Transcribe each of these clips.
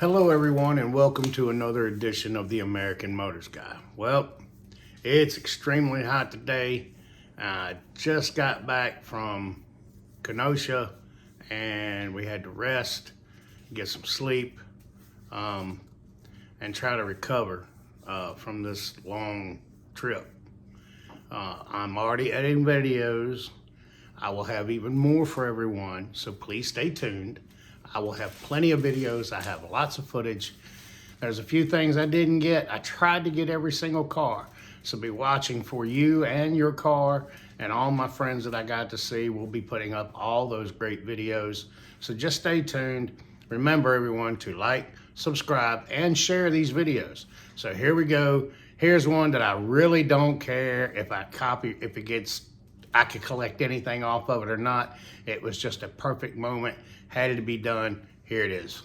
Hello everyone and welcome to another edition of the American Motors Guy. Well, it's extremely hot today. I just got back from Kenosha and we had to rest, get some sleep, and try to recover from this long trip. I'm already editing videos. I will have even more for everyone, so please stay tuned. I will have plenty of videos. I have lots of footage. There's a few things I didn't get. I tried to get every single car. So be watching for you and your car, and all my friends that I got to see will be putting up all those great videos. So just stay tuned. Remember everyone to like, subscribe, and share these videos. So here we go. Here's one that I really don't care if I could collect anything off of it or not. It was just a perfect moment. Had it to be done. Here it is.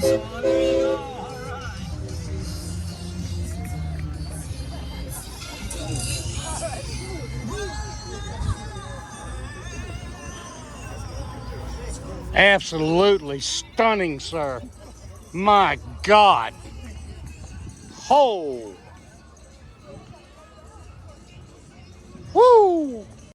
So there you go. All right. Absolutely stunning, sir. My God. Oh. Woo!